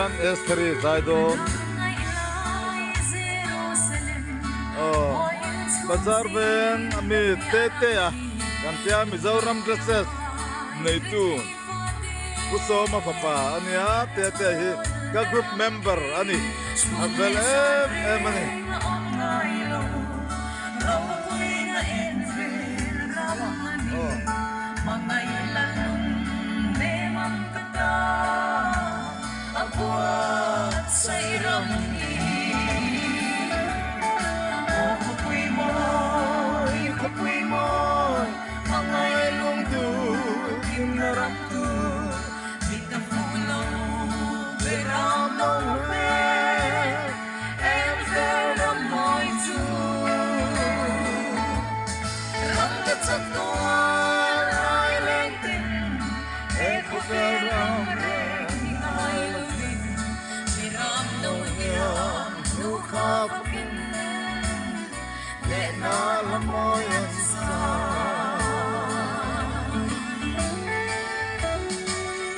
John S3 Zaido Bazar Ben Ami Tete Kantia Mizoram Dresses Neitun Kusoma Papa Ania Tete hi ka group member Ani Avel Mani Buat sairami Oh kapui moy Mga ilong tu Kinarap tu Bita pulo Beram nong me Em vera moy tu Rangkat sa tuan Ay lengtin Eko veram Kapakin Lenala mo yan sa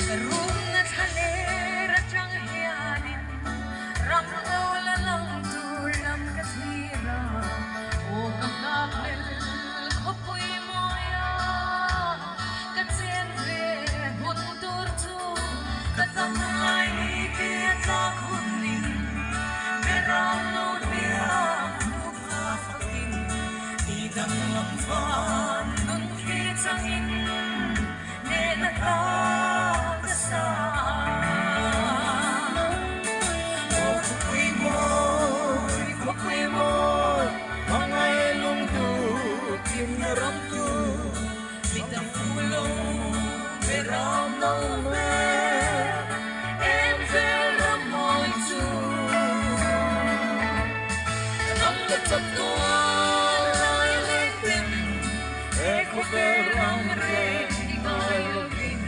Karung at halera Tiyang hiyanin Ramdaw lalang tulang katira O kakapel Kapoy mo yan Katsenre Huntur tu Katamay Kaya takunin Beram no bilang luka fakin Idang lampan Nung kitangin Nenakakasaan O kukuy moy Mga ilong tu Kinaram tu Bitang pulo Beram no mer Em vera moy tu Tetap tuan ay letin Eko verang rin Ingay lagin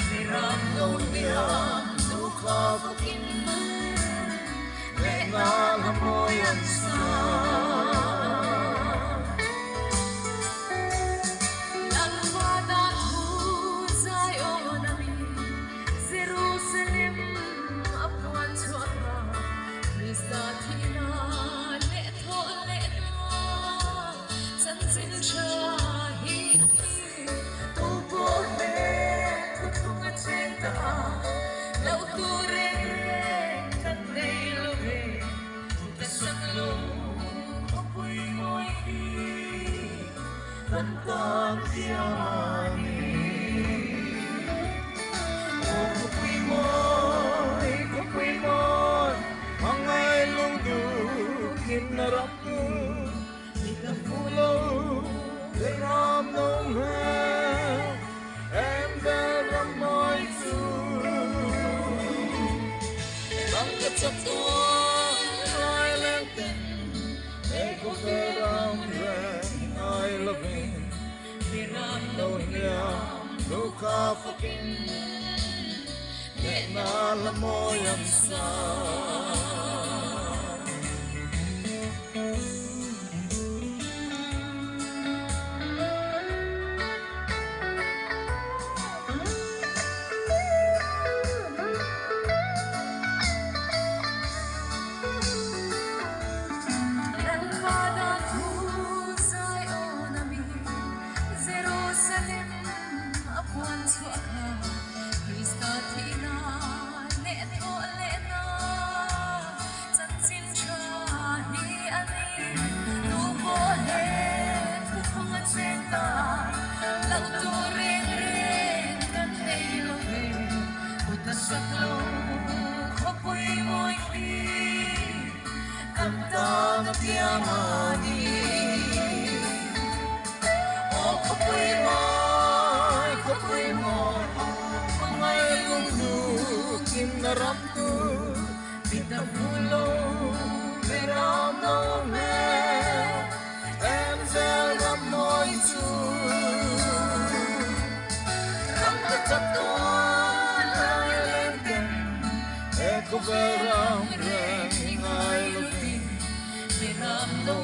Niram noniam Luka pakin Lenala mo yan sa Lalwadan husay o nami Jerusalem Apuan suara Krista tina Tentang siamani Oh kukuy moy Mga ilong du Kinarap tu Itang pulo Beram nong her Em beram moy tu Rangkat sa tuan Ay lengten Eko beram ren Ay labing Niram noniam Luka fakin Nenala mo yan sa Narap tu Bita pulo Beram no mer Em vera moy tu Rangkat sa tuan ay lengken Eko beram ren Ingay lagin Niram no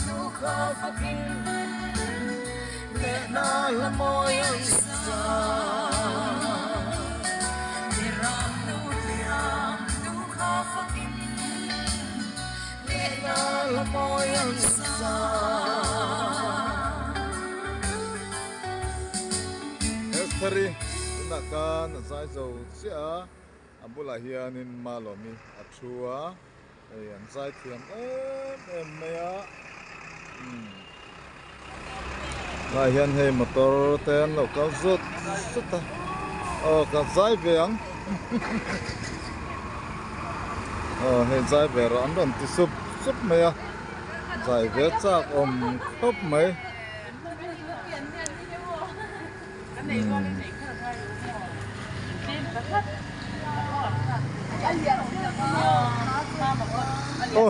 Luka fakin Nenala mo yan sa Niram no la moi ang sa Esteri nakan zai zo sia abula hianin malomi achua an zai thiam em maya la hian hei motor ten lo ka zut ta ka zai veang hei zai ve ro an don ti sup maya zai ve chak om khop mai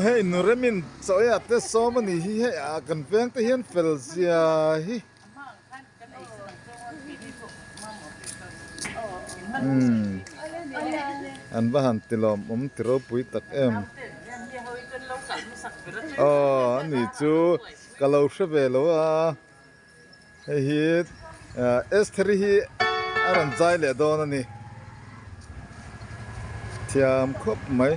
hey nuremin soya te somani hi he a kan veng te hian fel zia hi an bahan tilom tiro pui tak em ani chu kalau shave lo a hi S3 hi aran zai le don ani thiam khop mai